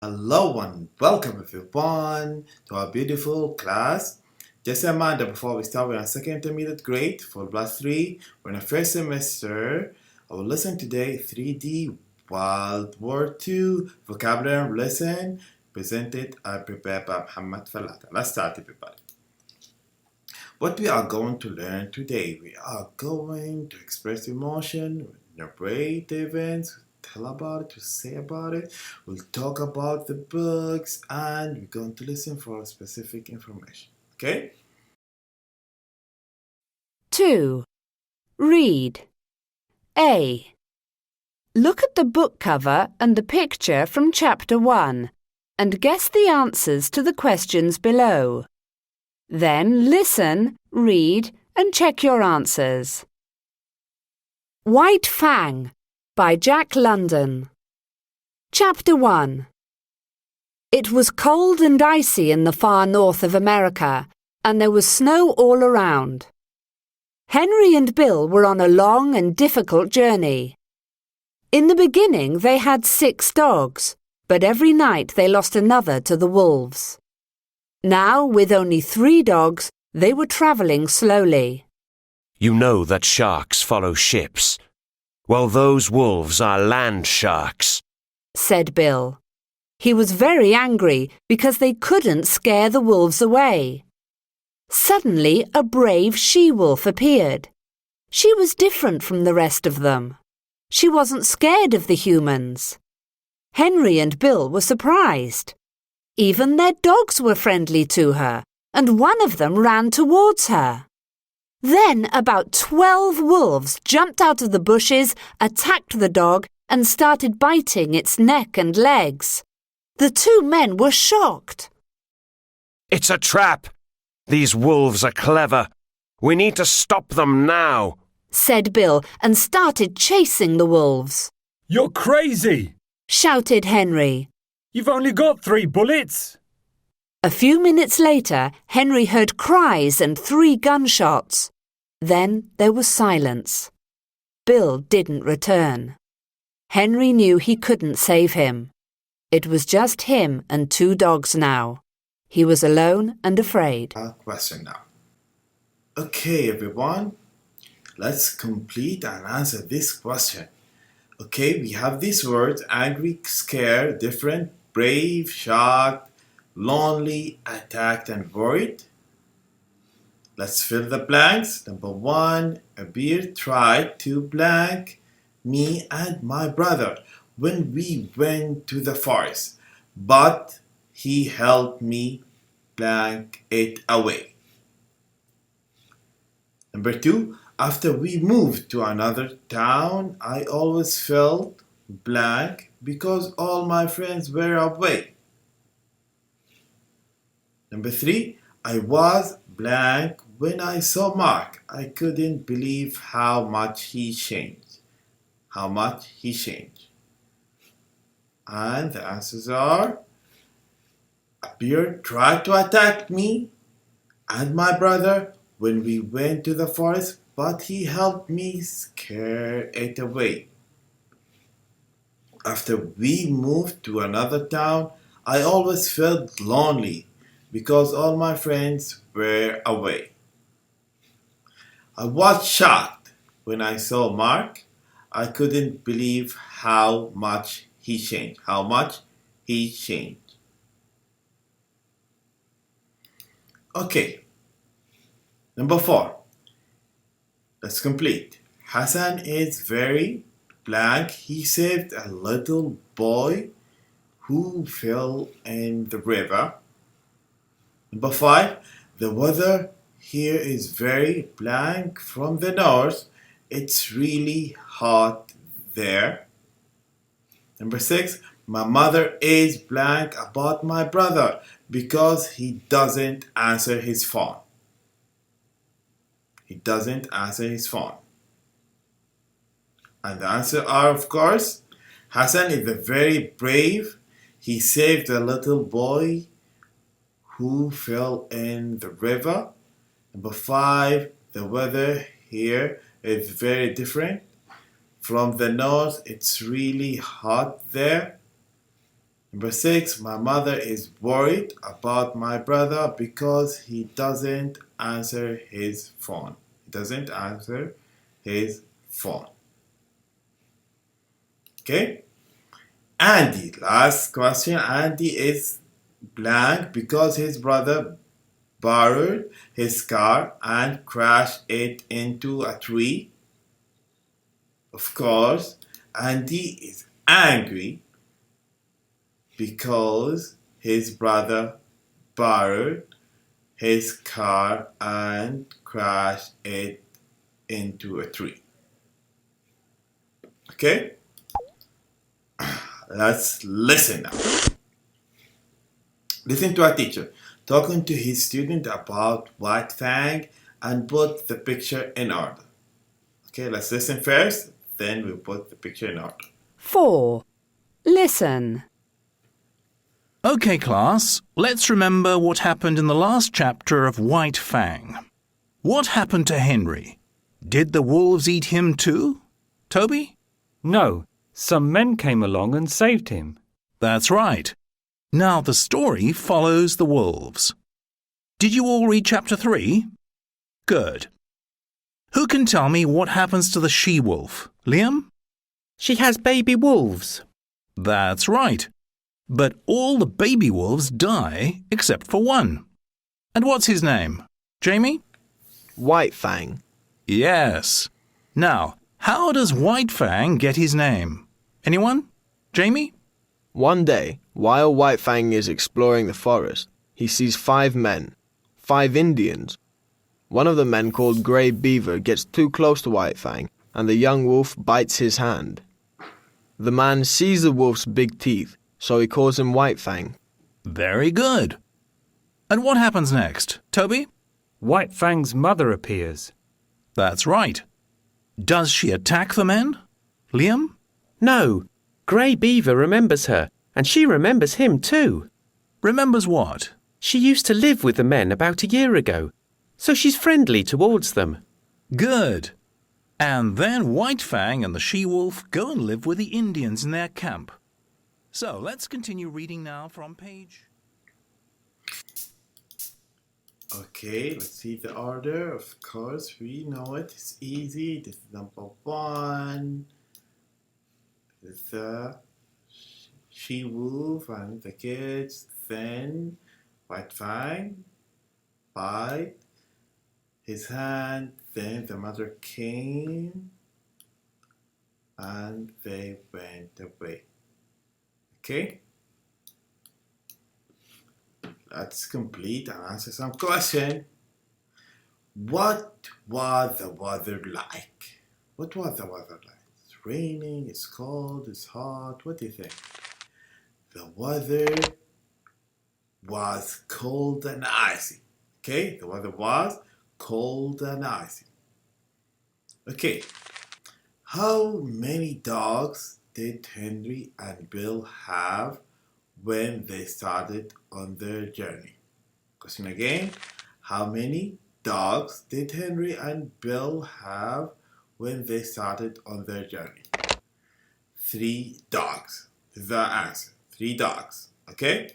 Hello and welcome everyone to our beautiful class. Just a reminder before we start, we're in second intermediate grade for class 3. We're in the first semester. Our lesson today, 3D World War II vocabulary lesson presented and prepared by Muhammad Falata. Let's start everybody. What we are going to learn today, we are going to express emotion, narrate events, tell about it, to say about it. We'll talk about the books and we're going to listen for specific information. Okay? 2. Read. A. Look at the book cover and the picture from Chapter 1 and guess the answers to the questions below. Then listen, read and check your answers. White Fang by Jack London. Chapter 1. It was cold and icy in the far north of America, and there was snow all around. Henry and Bill were on a long and difficult journey. In the beginning they had 6 dogs, but every night they lost another to the wolves. Now, with only 3 dogs, they were travelling slowly. You know that sharks follow ships. Well, those wolves are land sharks, said Bill. He was very angry because they couldn't scare the wolves away. Suddenly, a brave she-wolf appeared. She was different from the rest of them. She wasn't scared of the humans. Henry and Bill were surprised. Even their dogs were friendly to her, and one of them ran towards her. Then about 12 wolves jumped out of the bushes, attacked the dog, and started biting its neck and legs. The 2 men were shocked. It's a trap. These wolves are clever. We need to stop them now, said Bill and started chasing the wolves. You're crazy, shouted Henry. You've only got 3 bullets. A few minutes later, Henry heard cries and 3 gunshots. Then there was silence. Bill didn't return. Henry knew he couldn't save him. It was just him and 2 dogs now. He was alone and afraid. Question now. Okay, everyone. Let's complete and answer this question. Okay, we have these words: angry, scared, different, brave, shocked, lonely, attacked, and worried. Let's fill the blanks. Number 1, Abir tried to blank me and my brother when we went to the forest, but he helped me blank it away. Number 2, after we moved to another town, I always felt blank because all my friends were away. Number 3, I was blank when I saw Mark. I couldn't believe how much he changed. How much he changed. And the answers are: a bear tried to attack me and my brother when we went to the forest, but he helped me scare it away. After we moved to another town, I always felt lonely because all my friends were away. I was shocked when I saw Mark. I couldn't believe how much he changed. How much he changed. Okay. Number 4. Let's complete. Hassan is very blank. He saved a little boy who fell in the river. Number 5. The weather here is very blank from the north. It's really hot there. Number 6. My mother is blank about my brother because he doesn't answer his phone. He doesn't answer his phone. And the answer are, of course, Hassan is very brave. He saved a little boy who fell in the river. Number 5, the weather here is very different. From the north, it's really hot there. Number 6, my mother is worried about my brother because he doesn't answer his phone. He doesn't answer his phone. Okay? Andy, last question. Andy is blank because his brother borrowed his car and crashed it into a tree. Of course, Andy is angry because his brother borrowed his car and crashed it into a tree. Okay? Let's listen now. Listen to our teacher talking to his student about White Fang and put the picture in order. Okay, let's listen first, then we'll put the picture in order. 4. Listen. OK, class, let's remember what happened in the last chapter of White Fang. What happened to Henry? Did the wolves eat him too? Toby? No, some men came along and saved him. That's right. Now the story follows the wolves. Did you all read chapter 3? Good. Who can tell me what happens to the she-wolf? Liam? She has baby wolves. That's right. But all the baby wolves die except for one. And what's his name? Jamie? White Fang. Yes. Now, how does White Fang get his name? Anyone? Jamie? One day, while White Fang is exploring the forest, he sees 5 men, 5 Indians. One of the men, called Grey Beaver, gets too close to White Fang, and the young wolf bites his hand. The man sees the wolf's big teeth, so he calls him White Fang. Very good. And what happens next? Toby? White Fang's mother appears. That's right. Does she attack the men? Liam? No, Grey Beaver remembers her, and she remembers him too. Remembers what? She used to live with the men about a year ago, so she's friendly towards them. Good. And then White Fang and the she-wolf go and live with the Indians in their camp. So let's continue reading now from page... Okay, let's see the order. Of course, we know it. It's easy. This is number 1. The she-wolf and the kids. Then White Fang bite his hand. Then the mother came and they went away. Okay? Let's complete and answer some question. What was the weather like? What was the weather like? It's raining, it's cold, it's hot. What do you think? The weather was cold and icy. Okay, the weather was cold and icy. Okay, how many dogs did Henry and Bill have when they started on their journey? Question again. How many dogs did Henry and Bill have when they started on their journey? 3 dogs. This is the answer. 3 dogs. Okay?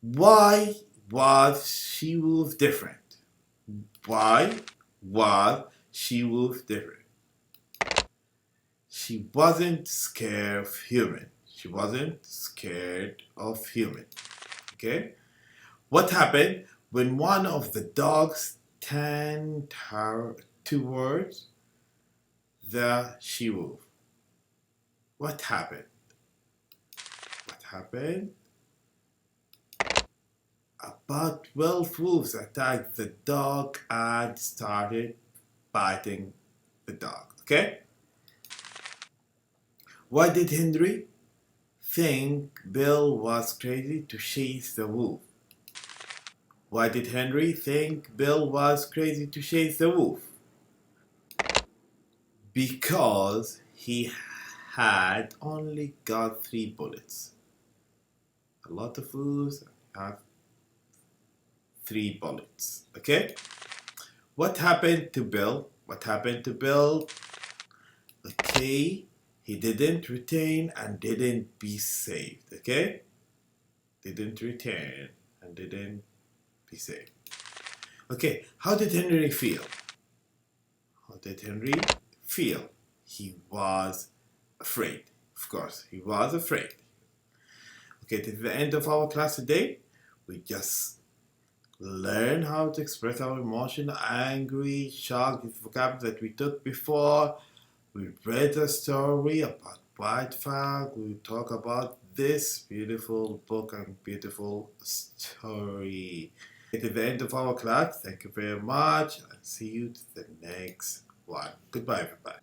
Why was she-wolf different? Why was she-wolf different? She wasn't scared of human. She wasn't scared of human. Okay? What happened when one of the dogs turned towards the she-wolf? What happened? What happened? About 12 wolves attacked the dog and started biting the dog. Okay? Why did Henry think Bill was crazy to chase the wolf? Why did Henry think Bill was crazy to chase the wolf? Because he had only got 3 bullets. A lot of wolves have 3 bullets. Okay? What happened to Bill? What happened to Bill? Okay, he didn't retain and didn't be saved. Okay? didn't return and didn't be saved. Okay, how did Henry feel? How did Henry feel? He was afraid. Of course, he was afraid. Okay, to the end of our class today, we just learn how to express our emotion, angry, shocked, the vocabulary that we took before. We read a story about White Fang. We talk about this beautiful book and beautiful story. At the end of our class, thank you very much, and see you to the next one. Goodbye, everybody.